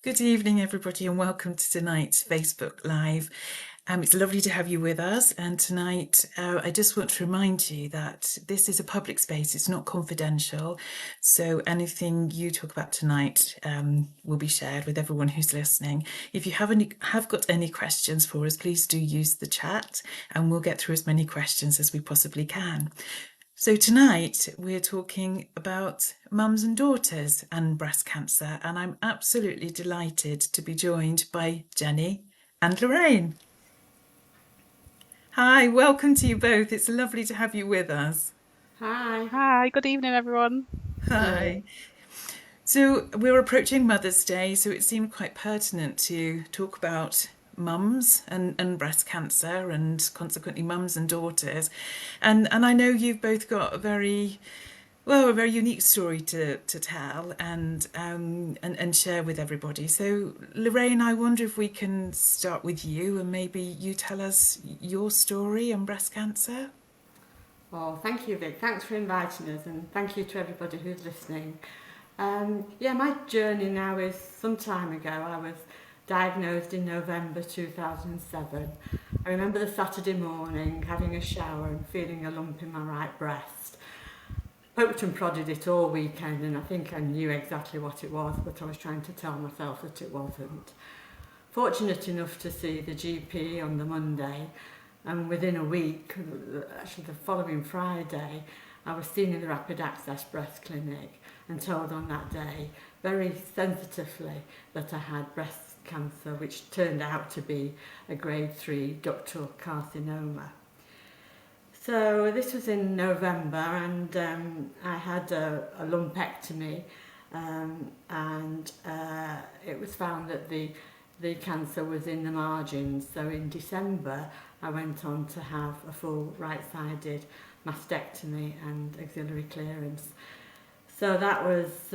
Good evening, everybody, and welcome to tonight's Facebook Live. It's lovely to have you with us. And tonight, I just want to remind you that this is a public space, it's not confidential. So anything you talk about tonight will be shared with everyone who's listening. If you have got any questions for us, please do use the chat and we'll get through as many questions as we possibly can. So tonight we're talking about mums and daughters and breast cancer, and I'm absolutely delighted to be joined by Jenni and Lorraine. Hi, welcome to you both. It's lovely to have you with us. Hi. Hi, good evening, everyone. Hi. So we're approaching Mother's Day, so it seemed quite pertinent to talk about mums and breast cancer and consequently mums and daughters. And I know you've both got a very unique story to tell and share with everybody. So, Lorraine, I wonder if we can start with you and maybe you tell us your story on breast cancer. Well, thank you, Vic. Thanks for inviting us, and thank you to everybody who's listening. My journey now is some time ago. I was diagnosed in November 2007. I remember the Saturday morning, having a shower and feeling a lump in my right breast. Poked and prodded it all weekend, and I think I knew exactly what it was, but I was trying to tell myself that it wasn't. Fortunate enough to see the GP on the Monday, and within a week, actually the following Friday, I was seen in the Rapid Access Breast Clinic and told on that day, very sensitively, that I had breast cancer, which turned out to be a grade 3 ductal carcinoma. So this was in November, and I had a lumpectomy, and it was found that the cancer was in the margins. So in December, I went on to have a full right-sided mastectomy and axillary clearance. So that was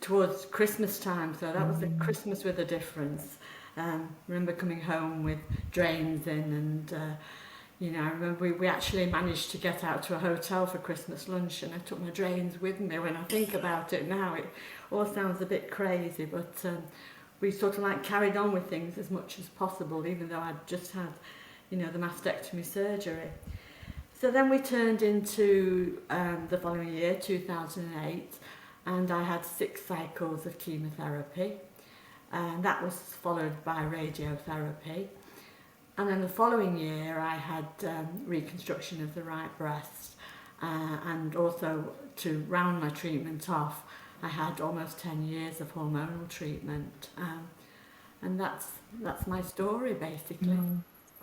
towards Christmas time. So that was a Christmas with a difference. Remember coming home with drains in, and I remember we actually managed to get out to a hotel for Christmas lunch, and I took my drains with me. When I think about it now, it all sounds a bit crazy, but we sort of like carried on with things as much as possible, even though I'd just had, the mastectomy surgery. So then we turned into the following year, 2008, and I had 6 cycles of chemotherapy, and that was followed by radiotherapy. And then the following year, I had reconstruction of the right breast, and also to round my treatment off, I had almost 10 years of hormonal treatment, and that's my story basically.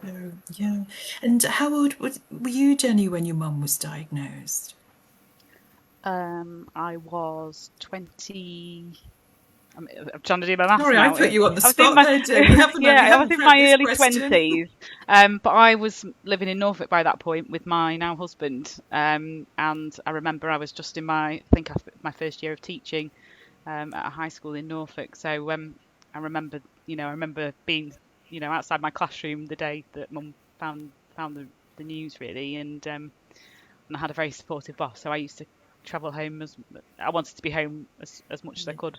Oh, yeah. And how old were you, Jenni, when your mum was diagnosed? I was 20. I'm trying to do my maths Sorry, I now. put you on the I was in spot my there, Jenni. We I was haven't in prepped my this early question. 20s. But I was living in Norfolk by that point with my now husband. And I remember I was just in my first year of teaching at a high school in Norfolk. So I remember being outside my classroom the day that Mum found the news really, and I had a very supportive boss, so I used to travel home as I wanted to be home as much as I Yeah, could.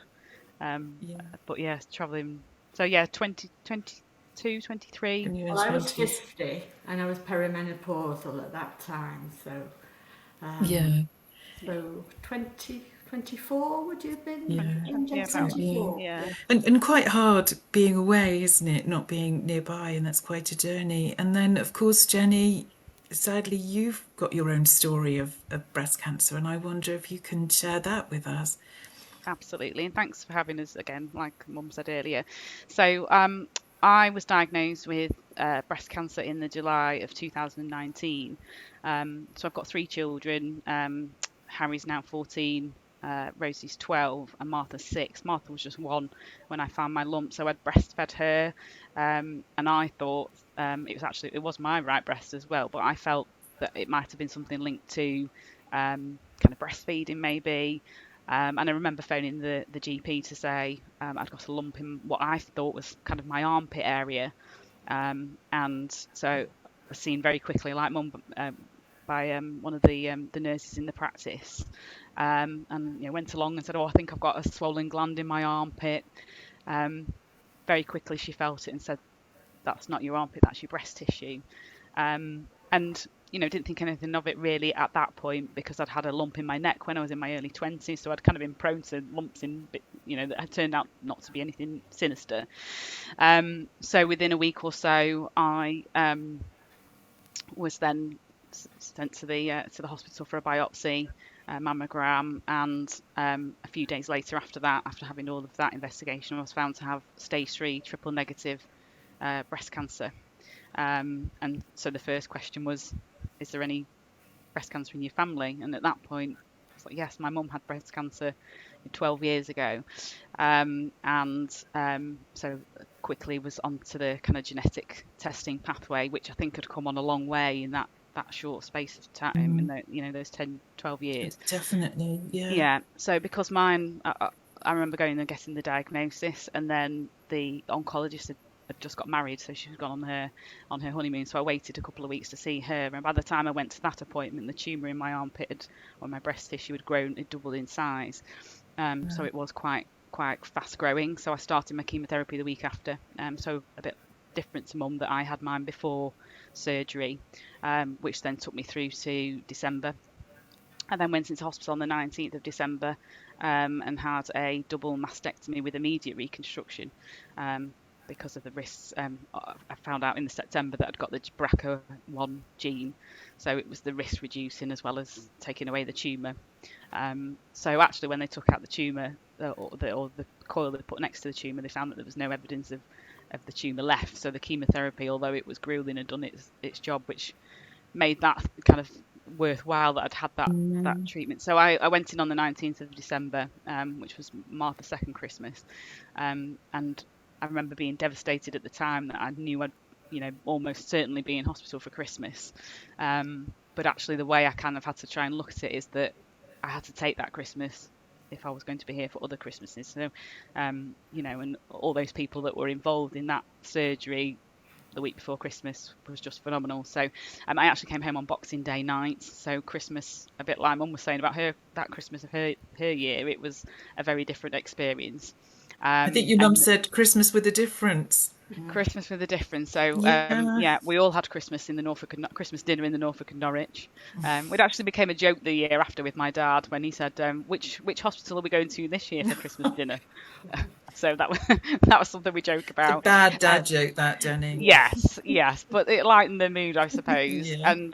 Um, yeah, but yeah, traveling. So yeah, 22, 23. in your Well, I was 20s. 50 and I was perimenopausal at that time, um, Yeah, so 2024 would you have been? yeah, Yeah, about yeah. 24, yeah. yeah. And quite hard being away, isn't it? Not being nearby, and that's quite a journey. And then, of course, Jenni, sadly, you've got your own story of breast cancer, and I wonder if you can share that with us. Absolutely, and thanks for having us again, like Mum said earlier. So, I was diagnosed with breast cancer in the July of 2019. So I've got 3 children. Harry's now 14, Rosie's 12, and Martha's 6. Martha was just 1 when I found my lump, so I'd breastfed her, and I thought it was my right breast as well, but I felt that it might have been something linked to kind of breastfeeding maybe. And I remember phoning the GP to say I'd got a lump in what I thought was kind of my armpit area. And so I was seen very quickly, like Mum by one of the nurses in the practice, and went along and said, "Oh, I think I've got a swollen gland in my armpit." Um, Very quickly she felt it and said, "That's not your armpit, that's your breast tissue." And didn't think anything of it really at that point, because I'd had a lump in my neck when I was in my early 20s, so I'd kind of been prone to lumps that had turned out not to be anything sinister. So within a week or so, I was then sent to the hospital for a biopsy, mammogram, and a few days later after that, after having all of that investigation, I was found to have stage 3 triple negative breast cancer. And so the first question was, is there any breast cancer in your family? And at that point, I was like, yes, my mum had breast cancer 12 years ago. So quickly was onto the kind of genetic testing pathway, which I think had come on a long way in that short space of time, in those 10, 12 years. Definitely, yeah. Yeah. So because mine, I remember going and getting the diagnosis, and then the oncologist had just got married, so she was gone on her honeymoon. So I waited a couple of weeks to see her, and by the time I went to that appointment, the tumour in my armpit or my breast tissue had grown, it doubled in size. So it was quite fast growing. So I started my chemotherapy the week after. So a bit different to mum, that I had mine before surgery, which then took me through to December. I then went into hospital on the 19th of December, and had a double mastectomy with immediate reconstruction, because of the risks. I found out in the September that I'd got the BRCA1 gene, so it was the risk reducing as well as taking away the tumour. So actually, when they took out the tumour, or the coil they put next to the tumour, they found that there was no evidence of the tumour left. So the chemotherapy, although it was grueling, had done its job, which made that kind of worthwhile that I'd had that treatment. So I went in on the 19th of December, which was Martha's second Christmas, and I remember being devastated at the time that I knew I'd almost certainly be in hospital for Christmas. But actually, the way I kind of had to try and look at it is that I had to take that Christmas if I was going to be here for other Christmases. So and all those people that were involved in that surgery the week before Christmas was just phenomenal. So I actually came home on Boxing Day night. So Christmas, a bit like Mum was saying about that Christmas of her year, it was a very different experience. I think your mum And said Christmas with a difference. Christmas with a difference. So Yeah. yeah, we all had Christmas Christmas dinner in the Norfolk and Norwich. It actually became a joke the year after with my dad when he said, "Which hospital are we going to this year for Christmas dinner?" So that was that was something we joke It's a about. bad dad joke, that, Jenny. Yes, but it lightened the mood, I suppose. Yeah.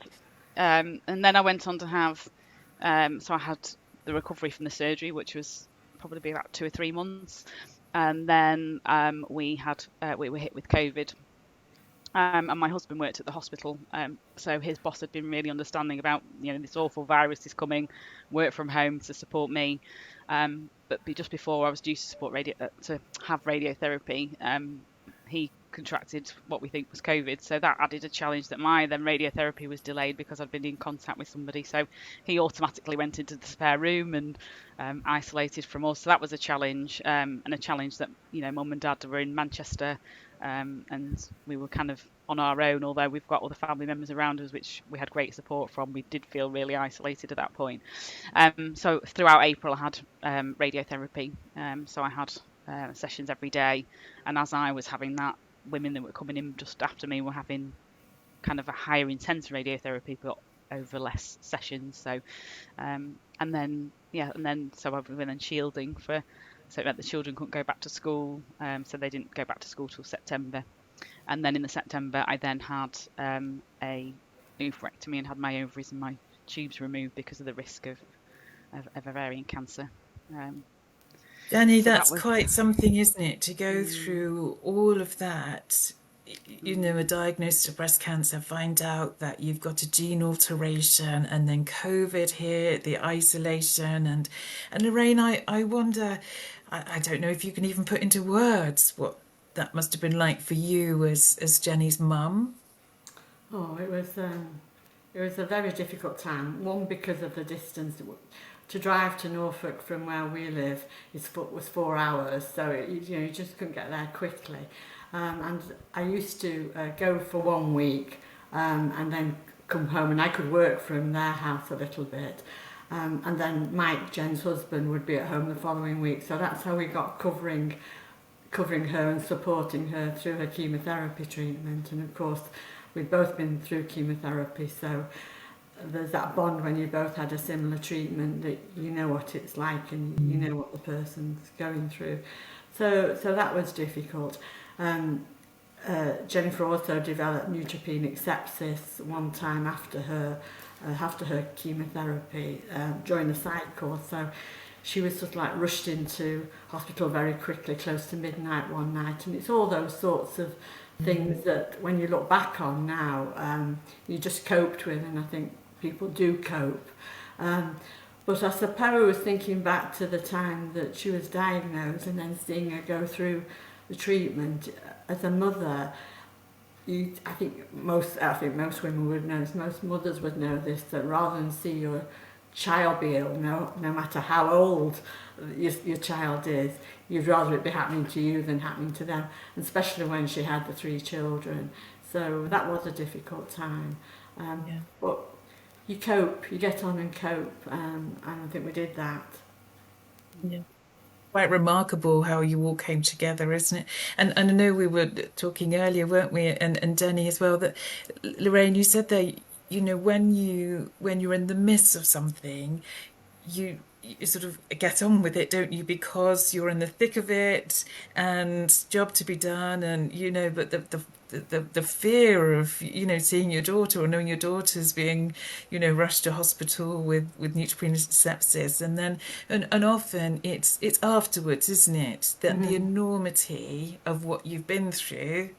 And then I went on to have, so I had the recovery from the surgery, which was probably about 2 or 3 months, and then we were hit with COVID. And my husband worked at the hospital, so his boss had been really understanding about this awful virus is coming, work from home to support me. But just before I was due to have radiotherapy, he contracted what we think was COVID. So that added a challenge that my then radiotherapy was delayed because I'd been in contact with somebody. So he automatically went into the spare room and isolated from us. So that was a challenge, and a challenge that Mum and Dad were in Manchester, and we were kind of on our own. Although we've got other family members around us, which we had great support from, we did feel really isolated at that point. So throughout April, I had radiotherapy. So I had sessions every day, and as I was having that, women that were coming in just after me were having kind of a higher intense radiotherapy, but over less sessions. So and then so I've been then shielding so it meant the children couldn't go back to school, so they didn't go back to school till September. And then in the September, I then had a oophorectomy and had my ovaries and my tubes removed because of the risk of ovarian cancer. Jenny, So that that's was quite something, isn't it? To go through all of that, a diagnosis of breast cancer, find out that you've got a gene alteration, and then COVID hit, the isolation. And Lorraine, I wonder, I don't know if you can even put into words what that must have been like for you as Jenny's mum. Oh, it was a very difficult time. One, because of the distance. To drive to Norfolk from where we live was 4 hours, so you just couldn't get there quickly. And I used to go for 1 week and then come home, and I could work from their house a little bit. And then Mike, Jen's husband, would be at home the following week. So that's how we got covering her and supporting her through her chemotherapy treatment. And of course, we've both been through chemotherapy, so there's that bond when you both had a similar treatment, that you know what it's like and you know what the person's going through. So that was difficult. Jennifer also developed neutropenic sepsis one time after her chemotherapy, during the site course. So she was sort of like rushed into hospital very quickly, close to midnight one night. And it's all those sorts of things that when you look back on now, you just coped with, and I think people do cope. But I suppose thinking back to the time that she was diagnosed and then seeing her go through the treatment as a mother, I think most women would know this, most mothers would know this, that rather than see your child be ill, no matter how old your child is, you'd rather it be happening to you than happening to them, and especially when she had the 3 children. So that was a difficult time. But you cope, you get on and cope, and I think we did that. Yeah. Quite remarkable how you all came together, isn't it? And I know we were talking earlier, weren't we? And Jenny as well. That Lorraine, you said that when you're in the midst of something, you sort of get on with it, don't you? Because you're in the thick of it and job to be done, and but the fear of seeing your daughter or knowing your daughter's being rushed to hospital with neutropenic sepsis, and then and often it's afterwards, isn't it, that the enormity of what you've been through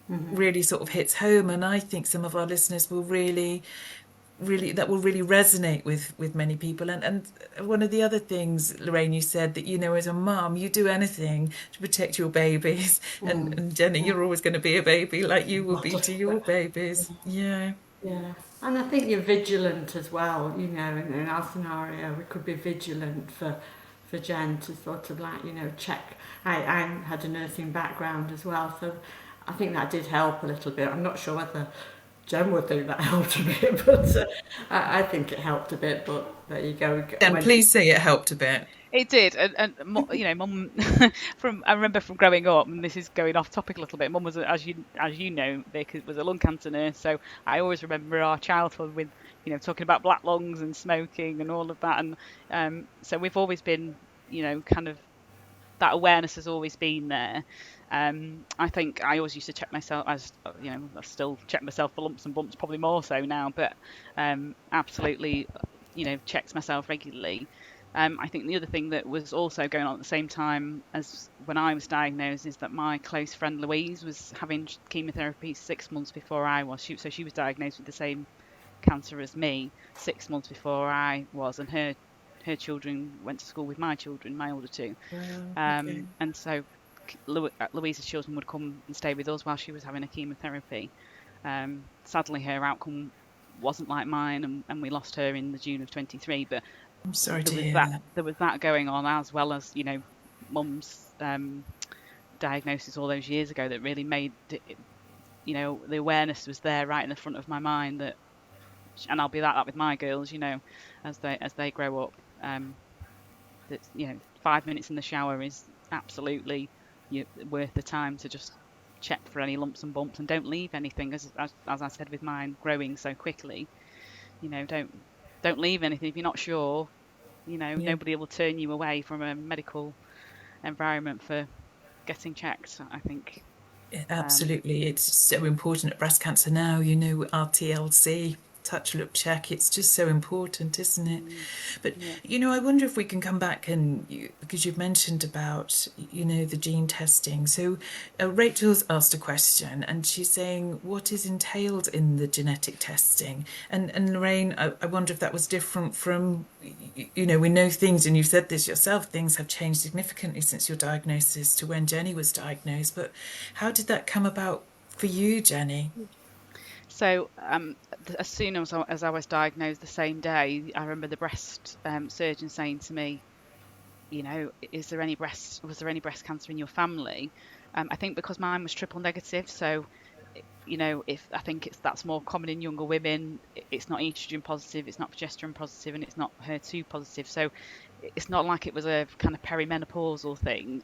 really sort of hits home. And I think some of our listeners will really resonate with many people. And one of the other things, Lorraine, you said that as a mum you do anything to protect your babies, and Jenny, you're always going to be a baby, like you will be to your babies. Yeah. Yeah, and I think you're vigilant as well. In our scenario, we could be vigilant for Jen to sort of like check. I had a nursing background as well, so I think that did help a little bit. I'm not sure whether Jen would think that helped a bit, but I think it helped a bit. But there you go. And please say it helped a bit. It did, and Mum, I remember from growing up, and this is going off topic a little bit. Mum was, as you know, Vic, was a lung cancer nurse, so I always remember our childhood with talking about black lungs and smoking and all of that, and so we've always been kind of, that awareness has always been there. I think I always used to check myself, as I still check myself for lumps and bumps, probably more so now, but absolutely, checked myself regularly. I think the other thing that was also going on at the same time as when I was diagnosed is that my close friend Louise was having chemotherapy 6 months before I was. So she was diagnosed with the same cancer as me 6 months before I was, and her children went to school with my children, my older 2. Okay. And so Louise's children would come and stay with us while she was having a chemotherapy. Sadly, her outcome wasn't like mine, and we lost her in the June of 23. But I'm sorry to there was hear that that. there was that going on, as well as Mum's diagnosis all those years ago, that really made it, the awareness was there right in the front of my mind, that, and I'll be that with my girls, as they grow up, that 5 minutes in the shower is absolutely worth the time to just check for any lumps and bumps, and don't leave anything, as I said with mine growing so quickly. Don't leave anything if you're not sure. Yeah. Nobody will turn you away from a medical environment for getting checked, I think. Absolutely. It's so important at breast cancer now, RTLC, touch, look, check. It's just so important, isn't it? But, Yeah. I wonder if we can come back because you've mentioned about, the gene testing. So Rachel's asked a question, and she's saying, what is entailed in the genetic testing? And Lorraine, I wonder if that was different from, we know things, and you've said this yourself, things have changed significantly since your diagnosis to when Jenny was diagnosed. But how did that come about for you, Jenny? So as soon as I was diagnosed, the same day, I remember the breast surgeon saying to me, was there any breast cancer in your family? I think because mine was triple negative, so if I think that's more common in younger women. It's not estrogen positive, it's not progesterone positive, and it's not HER2 positive. So it's not like it was a kind of perimenopausal thing.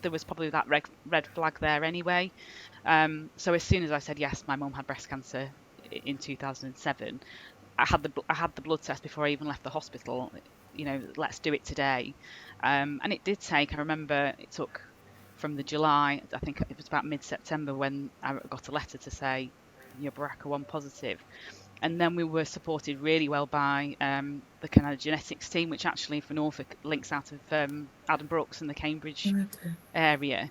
There was probably that red flag there anyway. So as soon as I said yes, my mum had breast cancer in 2007. I had the blood test before I even left the hospital. Let's do it today. And it did take. I remember it took from the July. I think it was about mid-September when I got a letter to say you're BRCA1 positive. And then we were supported really well by the kind of genetics team, which actually for Norfolk links out of Adam Brooks and the Cambridge Okay. area.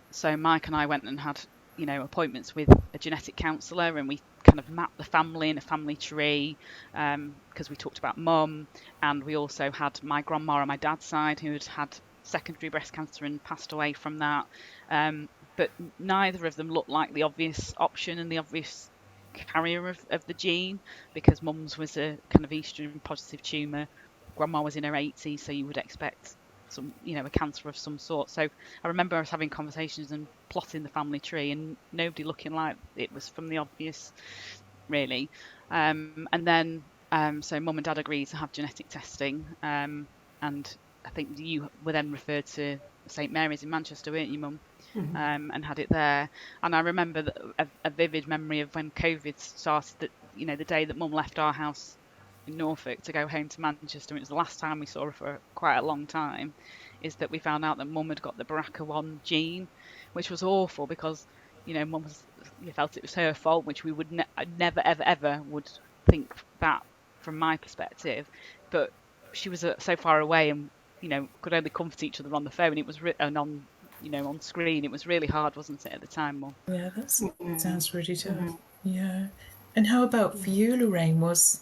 So Mike and I went and had, appointments with a genetic counsellor, and we kind of mapped the family in a family tree, because we talked about mum, and we also had my grandma on my dad's side who had secondary breast cancer and passed away from that. But neither of them looked like the obvious option and the obvious carrier of the gene, because mum's was a kind of estrogen positive tumour. Grandma was in her 80s, so you would expect a cancer of some sort. So I remember us having conversations and plotting the family tree, and nobody looking like it was from the obvious, really. And then, so mum and dad agreed to have genetic testing, and I think you were then referred to St Mary's in Manchester, weren't you, mum? And had it there. And I remember a vivid memory of when COVID started, that the day that mum left our house in Norfolk to go home to Manchester, and it was the last time we saw her for quite a long time, is that we found out that mum had got the BRCA1 gene, which was awful because mum felt it was her fault, which we would never ever would think that from my perspective. But she was so far away, and could only comfort each other on the phone. It was and on screen. It was really hard, wasn't it, at the time, Mum? Yeah, that sounds really tough. Yeah. And how about for you, Lorraine? Was,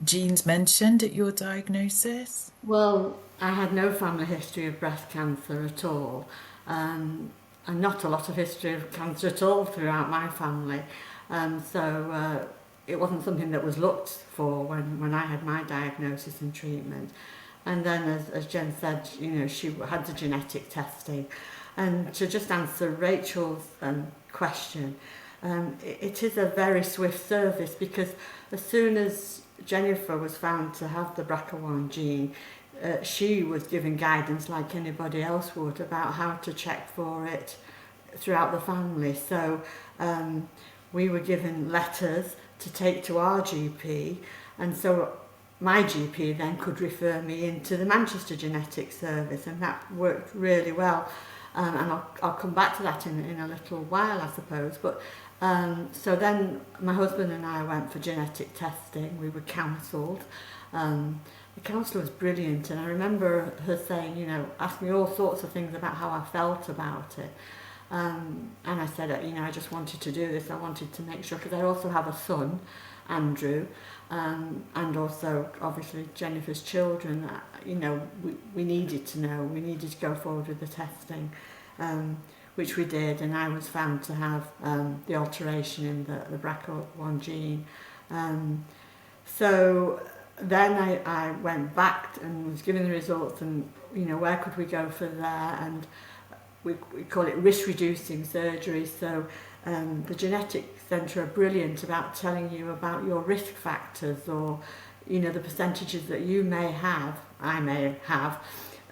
genes mentioned at your diagnosis? Well, I had no family history of breast cancer at all, and not a lot of history of cancer at all throughout my family. So it wasn't something that was looked for when I had my diagnosis and treatment. And then, as Jen said, she had the genetic testing. And to just answer Rachel's question, it is a very swift service, because as soon as Jennifer was found to have the BRCA1 gene, she was given guidance like anybody else would about how to check for it throughout the family. So we were given letters to take to our GP, and so my GP then could refer me into the Manchester Genetic Service, and that worked really well. And I'll come back to that in a little while, I suppose. But so then my husband and I went for genetic testing. We were counselled. The counsellor was brilliant, and I remember her saying, ask me all sorts of things about how I felt about it. And I said, I just wanted to do this. I wanted to make sure, because I also have a son, Andrew, and also obviously Jennifer's children. We needed to know. We needed to go forward with the testing, which we did, and I was found to have the alteration in the BRCA1 gene. So then I went back and was given the results, and where could we go for there, and we call it risk reducing surgery. So the genetic centre are brilliant about telling you about your risk factors, or the percentages that you may have, I may have,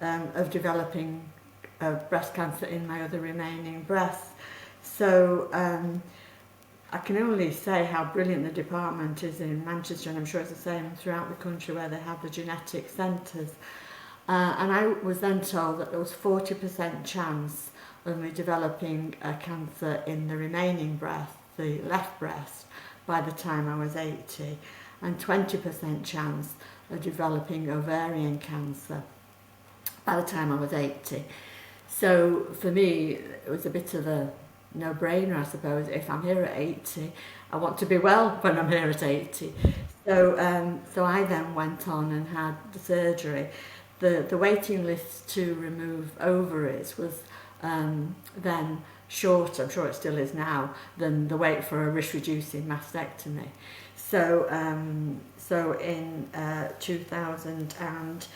of developing breast cancer in my other remaining breasts. So I can only say how brilliant the department is in Manchester, and I'm sure it's the same throughout the country where they have the genetic centres. And I was then told that there was 40% chance of me developing a cancer in the remaining breast, the left breast, by the time I was 80, and 20% chance of developing ovarian cancer by the time I was 80. So for me, it was a bit of a no-brainer, I suppose. If I'm here at 80, I want to be well when I'm here at 80. So I then went on and had the surgery. The waiting list to remove ovaries was then shorter, I'm sure it still is now, than the wait for a risk-reducing mastectomy. So in 2012,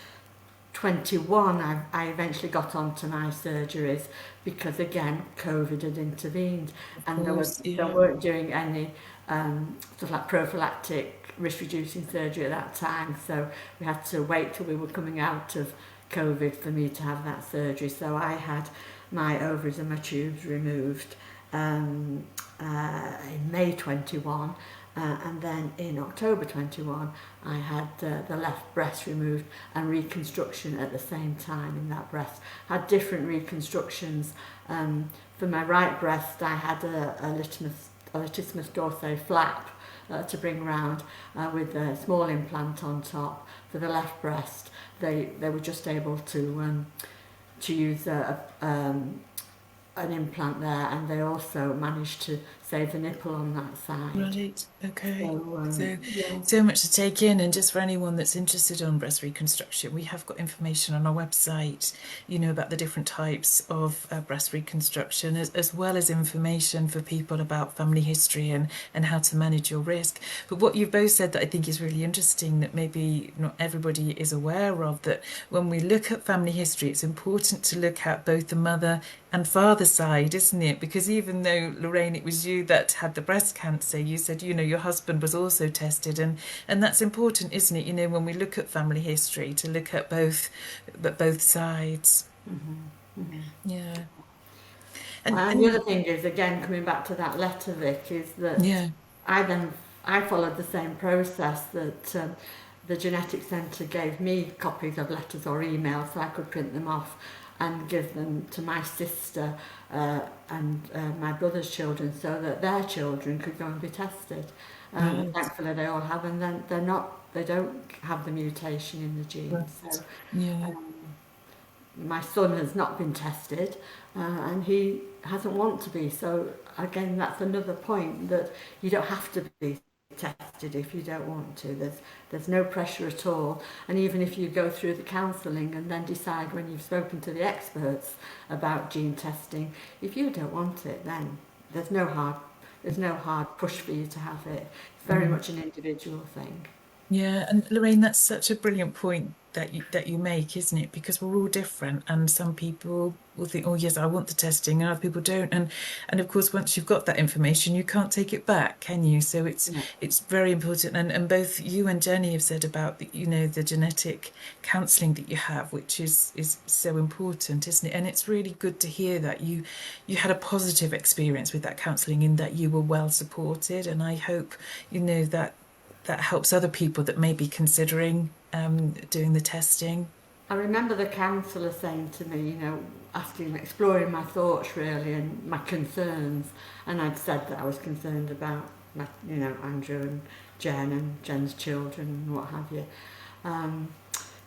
21, I eventually got onto my surgeries because, again, COVID had intervened, Of and course, they yeah. weren't doing any sort of like prophylactic risk-reducing surgery at that time, so we had to wait till we were coming out of COVID for me to have that surgery. So I had my ovaries and my tubes removed in May 21, and then in October 21 I had the left breast removed and reconstruction at the same time in that breast. Had different reconstructions. For my right breast I had a latissimus dorsi flap to bring round with a small implant on top. For the left breast they were just able to use an implant there, and they also managed to save the nipple on that side. Right. Okay. So, So, yeah. so much to take in. And just for anyone that's interested on breast reconstruction, we have got information on our website, about the different types of breast reconstruction, as well as information for people about family history and how to manage your risk. But what you've both said that I think is really interesting, that maybe not everybody is aware of, that when we look at family history, it's important to look at both the mother and father side, isn't it? Because even though, Lorraine, it was you that had the breast cancer, you said, your husband was also tested, and that's important, isn't it? When we look at family history, to look at both sides. Mm-hmm. Mm-hmm. Yeah. And the other thing is, again, coming back to that letter, Vic, is that Yeah. I followed the same process that the genetic centre gave me copies of letters or emails so I could print them off and give them to my sister and my brother's children so that their children could go and be tested. Right. Thankfully they all have, and then they don't have the mutation in the gene. Right. So Yeah. my son has not been tested and he hasn't want to be. So again, that's another point, that you don't have to be tested if you don't want to. There's no pressure at all, and even if you go through the counselling and then decide when you've spoken to the experts about gene testing, if you don't want it, then there's no hard push for you to have it. It's very much an individual thing. Yeah, and Lorraine, that's such a brilliant point that you make, isn't it? Because we're all different, and some people will think, "Oh, yes, I want the testing," and other people don't. And of course, once you've got that information, you can't take it back, can you? So Yeah. it's very important. And both you and Jenny have said about the genetic counselling that you have, which is so important, isn't it? And it's really good to hear that you had a positive experience with that counselling, in that you were well supported. And I hope that helps other people that may be considering doing the testing. I remember the counsellor saying to me, exploring my thoughts really and my concerns, and I'd said that I was concerned about my, Andrew and Jen and Jen's children and what have you.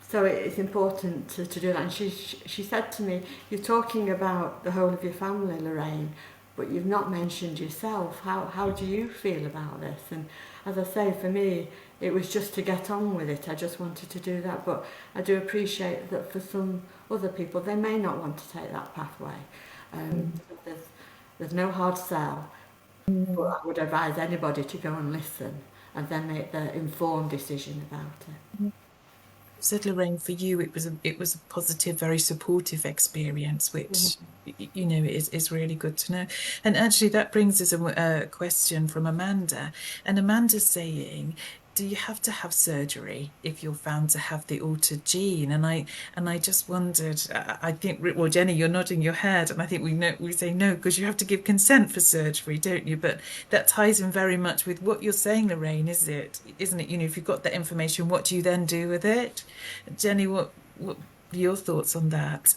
So it's important to do that. And she said to me, "You're talking about the whole of your family, Lorraine, but you've not mentioned yourself. How do you feel about this?" And as I say, for me, it was just to get on with it. I just wanted to do that. But I do appreciate that for some other people, they may not want to take that pathway. There's no hard sell. But I would advise anybody to go and listen and then make their informed decision about it. Said Lorraine, for you, it was a positive, very supportive experience, which is really good to know. And actually, that brings us a question from Amanda, and Amanda's saying, "Do you have to have surgery if you're found to have the altered gene?" And I just wondered. I think, well, Jenny, you're nodding your head, and I think we say no, because you have to give consent for surgery, don't you? But that ties in very much with what you're saying, Lorraine, isn't it? If you've got that information, what do you then do with it? Jenny, what are your thoughts on that?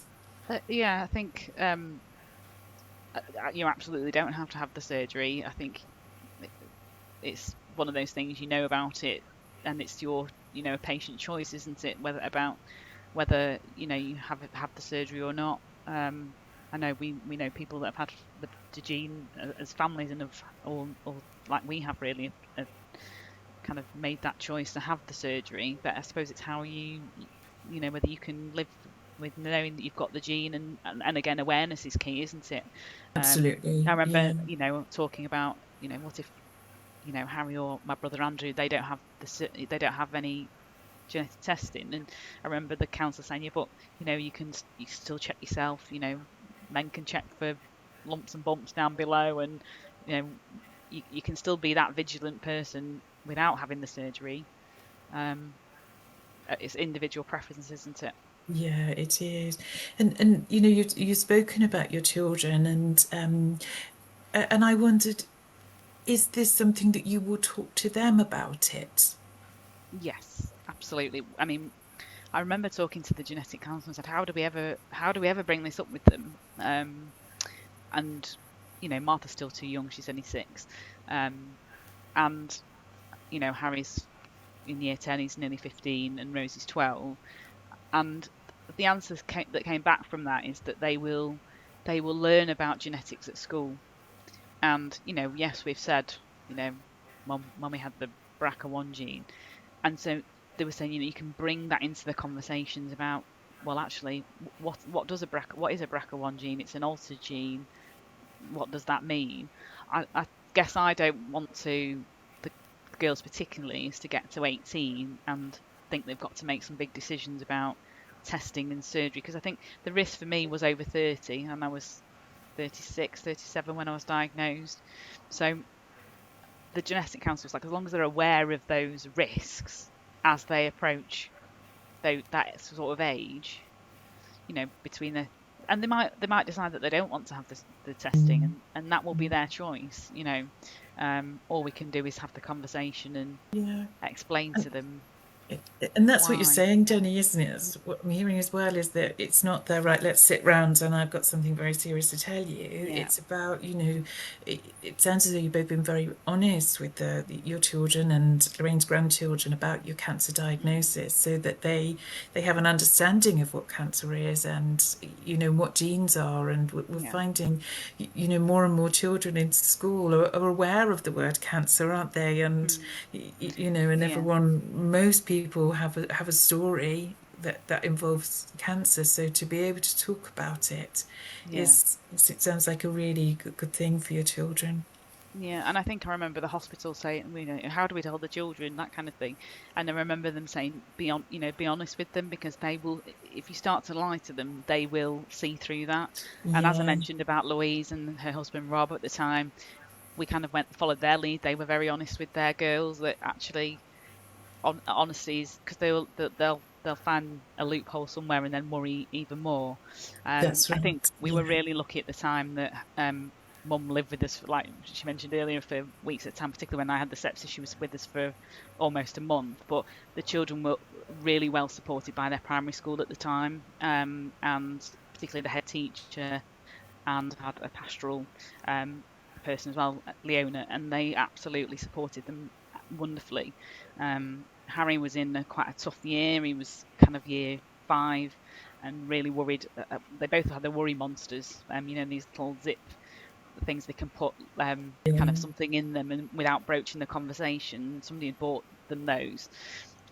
Yeah, I think you absolutely don't have to have the surgery. I think it's one of those things, about it, and it's your a patient choice, isn't it, whether you have the surgery or not. I know we know people that have had the gene as families, and have all like we have really have kind of made that choice to have the surgery. But I suppose it's how whether you can live with knowing that you've got the gene, and again, awareness is key, isn't it? Absolutely, I remember yeah. talking about what if Harry or my brother Andrew, they don't have any genetic testing. And I remember the counsellor saying, yeah, but you can still check yourself. Men can check for lumps and bumps down below, and you know you can still be that vigilant person without having the surgery. Um, it's individual preference, isn't it? Yeah, it is. And you've spoken about your children, and I wondered, is this something that you will talk to them about it? Yes, absolutely. I mean, I remember talking to the genetic counsellor and said, how do we ever bring this up with them? And Martha's still too young; she's only 6, and Harry's in year 10, he's nearly 15, and Rosie's 12. And the answers that came back from that is that they will learn about genetics at school. And yes, we've said, mummy had the BRCA1 gene, and so they were saying, you can bring that into the conversations about, well, actually, what is a BRCA1 gene? It's an altered gene. What does that mean? I guess I don't want the girls particularly, is to get to 18 and think they've got to make some big decisions about testing and surgery, because I think the risk for me was over 30, and I was 36, 37 when I was diagnosed. So the genetic counsellor was like, as long as they're aware of those risks as they approach that sort of age, between and they might decide that they don't want to have the testing, Mm. and that will be their choice. All we can do is have the conversation and Yeah. explain to them And that's what you're why. saying, Jenny, isn't it? What I'm hearing as well is that it's not the right, let's sit round and I've got something very serious to tell you. Yeah. It's about, it sounds as though you've both been very honest with your children and Lorraine's grandchildren about your cancer Mm. diagnosis, so that they have an understanding of what cancer is, and, what genes are. And we're Yeah. finding, more and more children in school are aware of the word cancer, aren't they? And Mm. and Yeah. most people have a story that involves cancer. So to be able to talk about it Yeah. it sounds like a really good thing for your children. Yeah, and I think I remember the hospital saying, how do we tell the children, that kind of thing. And I remember them saying, be honest with them, because they will, if you start to lie to them, they will see through that. And as I Yeah, mentioned about Louise and her husband Rob at the time, we kind of followed their lead. They were very honest with their girls that actually, honesty is, because they'll find a loophole somewhere and then worry even more. that's I think right. we were Yeah. really lucky at the time that mum lived with us for, like she mentioned earlier, for weeks at a time. Particularly when I had the sepsis, she was with us for almost a month. But the children were really well supported by their primary school at the time, and particularly the head teacher, and had a pastoral um, person as well, Leona, and they absolutely supported them wonderfully. Harry was in quite a tough year. He was kind of year 5 and really worried. They both had the worry monsters, these little zip things they can put kind of Yeah. something in them, and without broaching the conversation, somebody had bought them those.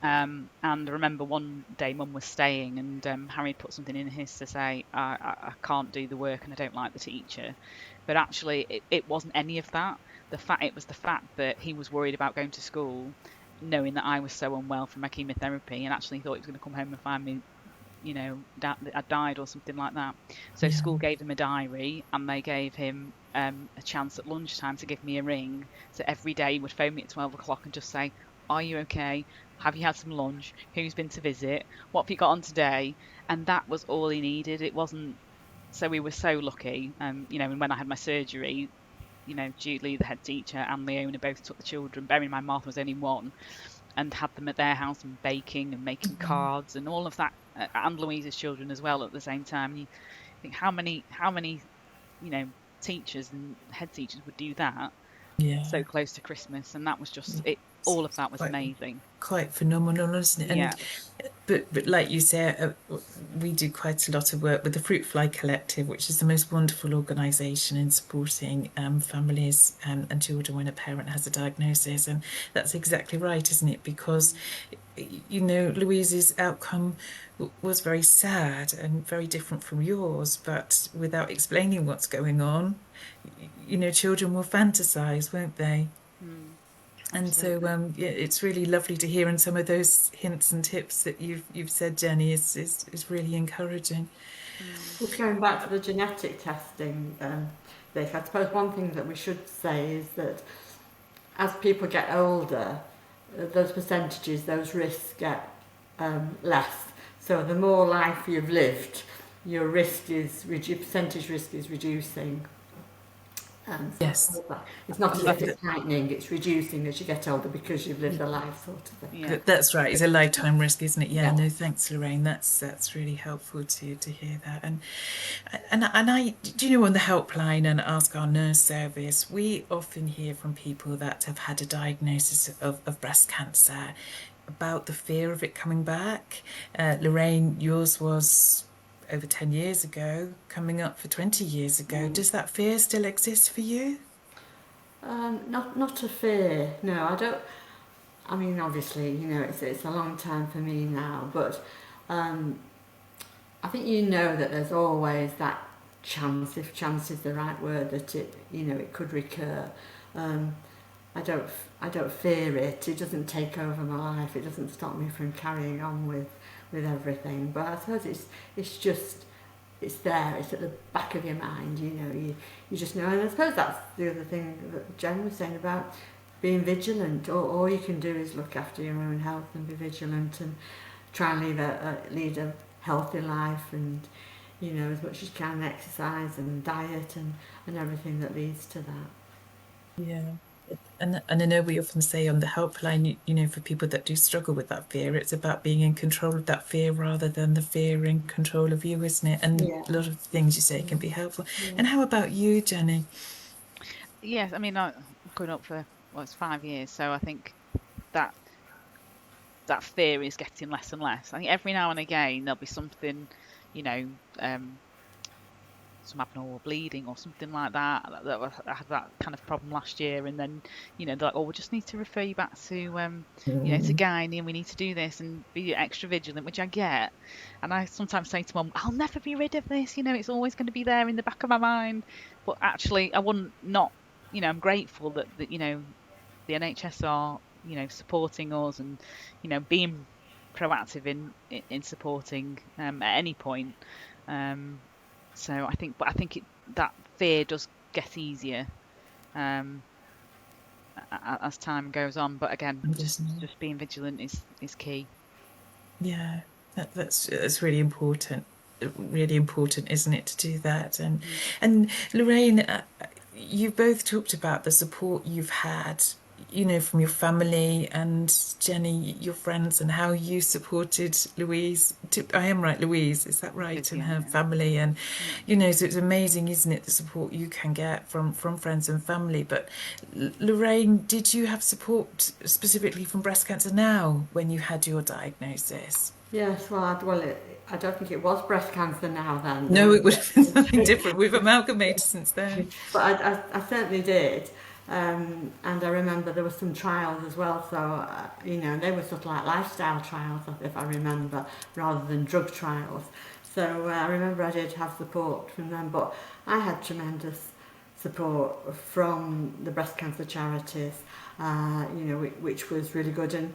And I remember one day mum was staying, and Harry put something in his to say, I can't do the work and I don't like the teacher. But actually, it wasn't any of that. It was the fact that he was worried about going to school, knowing that I was so unwell from my chemotherapy, and actually thought he was going to come home and find me, I died or something like that. So Yeah. school gave him a diary, and they gave him a chance at lunchtime to give me a ring. So every day he would phone me at 12 o'clock and just say, are you okay? Have you had some lunch? Who's been to visit? What have you got on today? And that was all he needed. It wasn't. So we were so lucky. And when I had my surgery, Julie, the head teacher, and Leona both took the children. Bearing in mind Martha was only 1, and had them at their house and baking and making cards and all of that, and Louise's children as well at the same time. And you think how many teachers and head teachers would do that Yeah. so close to Christmas, and that was just it. All of that was Quite amazing. quite phenomenal, isn't it? Yeah. And but like you say, we do quite a lot of work with the Fruit Fly Collective, which is the most wonderful organisation in supporting families and children when a parent has a diagnosis. And that's exactly right, isn't it? Because Mm. Louise's outcome was very sad and very different from yours, but without explaining what's going on, children will fantasize, won't they? Mm. And so, Absolutely. yeah, it's really lovely to hear, and some of those hints and tips that you've said, Jenny, is really encouraging. Mm. Just going back to the genetic testing, Vic, I suppose one thing that we should say is that as people get older, those percentages, those risks get less. So the more life you've lived, your percentage risk is reducing. So I Yes, suppose that it's not as yeah, if it's heightening, it's reducing as you get older because you've lived a life, sort of thing. Yeah. that's right. It's a lifetime risk, isn't it? Yeah. Yeah. No, thanks, Lorraine. That's really helpful to hear that. And I do you know, on the helpline and Ask Our Nurse service, we often hear from people that have had a diagnosis of breast cancer about the fear of it coming back. Lorraine, yours was over 10 years ago, coming up for 20 years ago. Mm. Does that fear still exist for you? Not a fear. No, I don't. I mean, obviously, it's a long time for me now, but um, I think that there's always that chance, if chance is the right word, that it could recur. Um, I don't, I don't fear it. It doesn't take over my life. It doesn't stop me from carrying on with everything. But I suppose it's just, it's there. It's at the back of your mind. You just know. And I suppose that's the other thing that Jen was saying about being vigilant. All you can do is look after your own health and be vigilant and try and lead a healthy life, and as much as you can, exercise and diet and everything that leads to that. Yeah. And I know we often say on the helpline, for people that do struggle with that fear, it's about being in control of that fear rather than the fear in control of you, isn't it? And Yeah. a lot of the things you say can be helpful. Yeah. And how about you, Jenny? Yes, I mean, I'm going up for, well, it's 5 years, so I think that that fear is getting less and less. I think every now and again there'll be something, you know, um, some abnormal bleeding or something like that. I had that kind of problem last year, and then they're like, oh, we just need to refer you back to to Mm. gynae, and we need to do this and be extra vigilant, which I get. And I sometimes say to mum, I'll never be rid of this. It's always going to be there in the back of my mind. But actually, I wouldn't not. I'm grateful that the NHS are supporting us and being proactive in supporting at any point. Um, so I think that fear does get easier um, as time goes on. But again, just Understand. just being vigilant is key. Yeah, that's really important, isn't it, to do that? Mm. And Lorraine, you both talked about the support you've had, from your family, and Jenny, your friends, and how you supported Louise. I am right, Louise, is that It is, right? And yeah, her yeah, family, and yeah. so it's amazing, isn't it, the support you can get from friends and family. But Lorraine, did you have support specifically from breast cancer now when you had your diagnosis? Yes, I don't think it was breast cancer now then. No, it would have been something different. We've amalgamated since then. But I certainly did. And I remember there were some trials as well, so, they were sort of like lifestyle trials, if I remember, rather than drug trials. So I remember I did have support from them, but I had tremendous support from the breast cancer charities, which was really good. And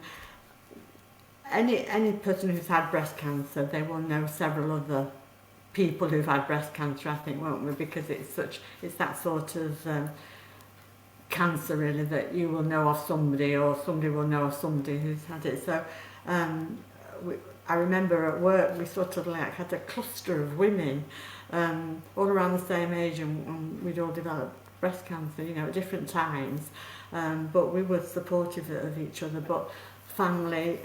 any person who's had breast cancer, they will know several other people who've had breast cancer, I think, won't we? Because it's that sort of cancer really that you will know of somebody, or somebody will know of somebody who's had it. So um, I remember at work we sort of like had a cluster of women all around the same age, and we'd all developed breast cancer, at different times. But we were supportive of each other. But family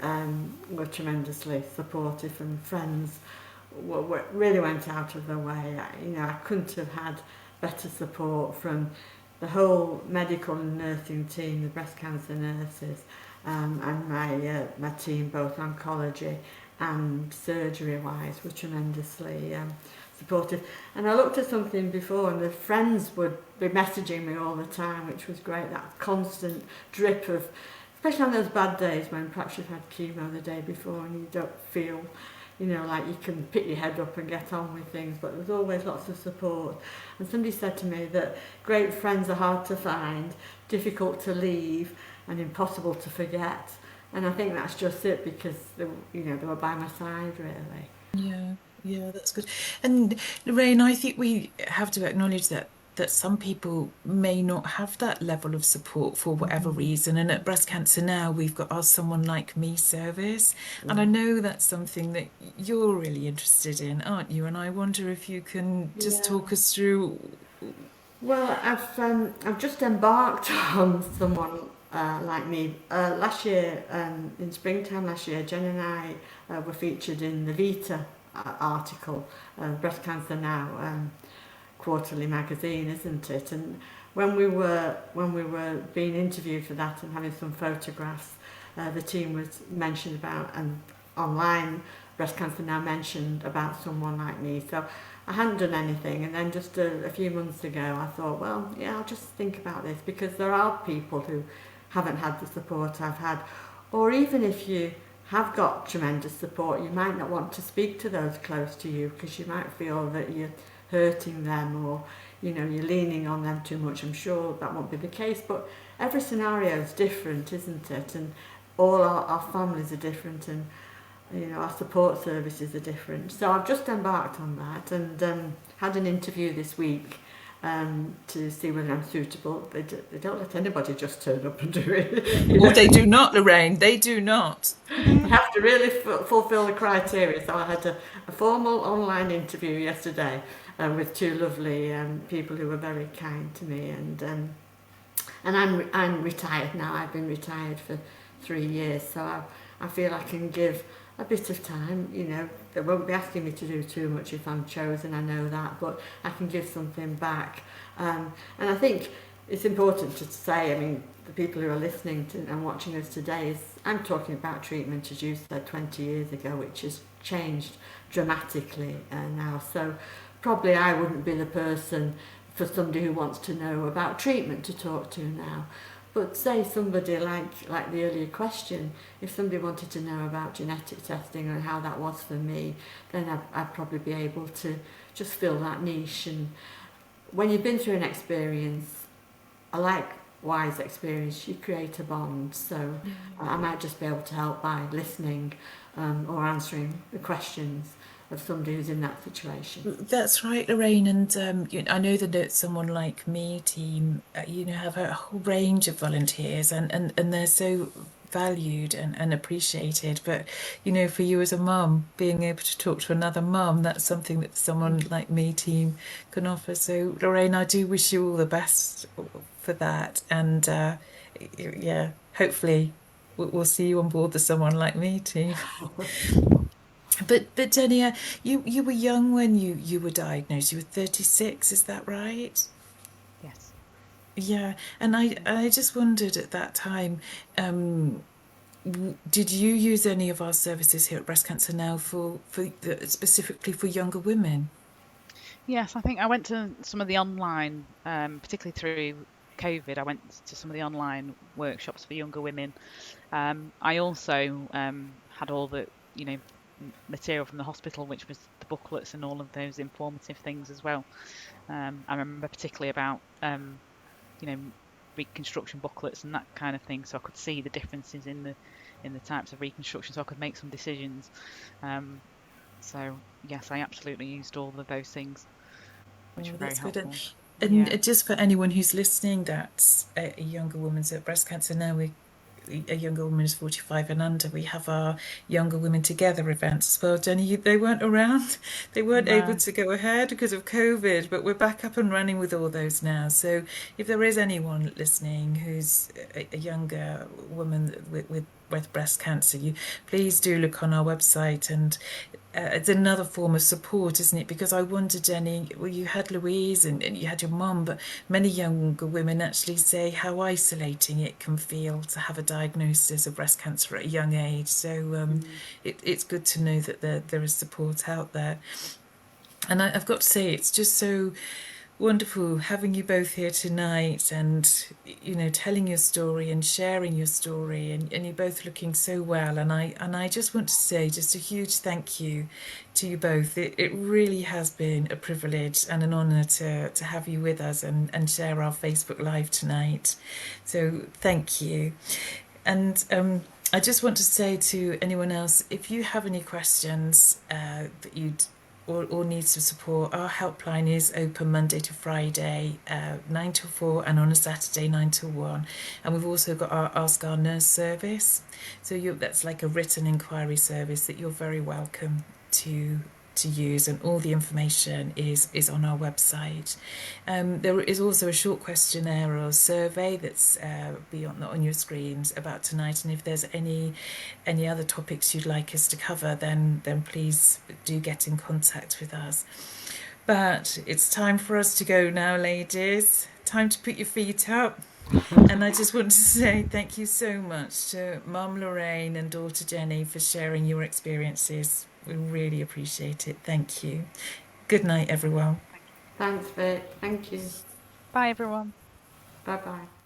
were tremendously supportive, and friends really went out of their way. I couldn't have had better support from the whole medical and nursing team, the breast cancer nurses, and my team, both oncology and surgery-wise, were tremendously supportive. And I looked at something before, and the friends would be messaging me all the time, which was great, that constant drip of, especially on those bad days when perhaps you've had chemo the day before and you don't feel you know, like you can pick your head up and get on with things, but there's always lots of support. And somebody said to me that great friends are hard to find, difficult to leave, and impossible to forget. And I think that's just it, because they were by my side, really. Yeah, yeah, that's good. And Lorraine, I think we have to acknowledge that some people may not have that level of support for whatever reason. And at Breast Cancer Now, we've got our Someone Like Me service. And I Yeah. know that's something that you're really interested in, aren't you? And I wonder if you can just Yeah. talk us through. Well, I've just embarked on someone like me. Last year, in springtime last year, Jen and I were featured in the Vita article, Breast Cancer Now quarterly magazine, isn't it? And when we were being interviewed for that and having some photographs, the team was mentioned about, and online Breast Cancer Now mentioned about someone like me. So I hadn't done anything, and then just a few months ago I thought, well, yeah, I'll just think about this, because there are people who haven't had the support I've had, or even if you have got tremendous support, you might not want to speak to those close to you, because you might feel that you're hurting them, or you're leaning on them too much. I'm sure that won't be the case, but every scenario is different, isn't it? And all our families are different, and our support services are different. So I've just embarked on that, and had an interview this week to see whether I'm suitable. They don't let anybody just turn up and do it. Or they do not, Lorraine, they do not. You have to really fulfil the criteria. So I had a formal online interview yesterday with two lovely people who were very kind to me, and I'm retired now. I've been retired for 3 years, so I feel I can give a bit of time. They won't be asking me to do too much if I'm chosen, I know that, but I can give something back. And I think it's important to say, I mean, the people who are listening to and watching us today, is I'm talking about treatment, as you said, 20 years ago, which has changed dramatically now. So probably I wouldn't be the person for somebody who wants to know about treatment to talk to now. But say somebody like the earlier question, if somebody wanted to know about genetic testing and how that was for me, then I'd probably be able to just fill that niche. And when you've been through an experience, a likewise experience, you create a bond. So I might just be able to help by listening or answering the questions of somebody who's in that situation. That's right, Lorraine. And I know that Someone Like Me team, have a whole range of volunteers, and they're so valued and appreciated. But for you as a mum, being able to talk to another mum, that's something that Someone Like Me team can offer. So, Lorraine, I do wish you all the best for that. And yeah, hopefully we'll see you on board the Someone Like Me team. But Jenny, you were young when you were diagnosed. You were 36, is that right? Yes. Yeah, and I just wondered at that time, did you use any of our services here at Breast Cancer Now specifically for younger women? Yes, I think I went to some of the online, particularly through COVID. I went to some of the online workshops for younger women. I also had all the, you know, material from the hospital, which was the booklets and all of those informative things as well. I remember particularly about, you know, reconstruction booklets and that kind of thing, so I could see the differences in the types of reconstruction, so I could make some decisions. Um, so yes, I absolutely used all of those things, which Oh, were very that's good. And, helpful. Yeah. and just for anyone who's listening, that's a younger woman's at Breast Cancer Now. A younger woman is 45 and under. We have our Younger Women Together events as well. Jenny, they weren't around. They weren't able No. to go ahead because of COVID, but we're back up and running with all those now. So if there is anyone listening who's a younger woman with breast cancer, you please do look on our website, and it's another form of support, isn't it? Because I wonder, Jenny, well, you had Louise and you had your mum, but many younger women actually say how isolating it can feel to have a diagnosis of breast cancer at a young age. So Mm. it's good to know that there is support out there. And I've got to say, it's just so wonderful having you both here tonight and, telling your story and sharing your story, and you're both looking so well. And I just want to say just a huge thank you to you both. It really has been a privilege and an honour to have you with us and share our Facebook Live tonight. So thank you. And I just want to say to anyone else, if you have any questions that you'd or needs of support, our helpline is open Monday to Friday, 9 till 4, and on a Saturday, 9 till 1. And we've also got our Ask Our Nurse service. So that's like a written inquiry service that you're very welcome to use, and all the information is on our website. There is also a short questionnaire or survey that's on your screens about tonight, and if there's any other topics you'd like us to cover, then please do get in contact with us. But it's time for us to go now, ladies. Time to put your feet up. And I just want to say thank you so much to Mum Lorraine and daughter Jenni for sharing your experiences. We really appreciate it. Thank you. Good night, everyone. Thanks, Vic. Thank you. Bye, everyone. Bye-bye.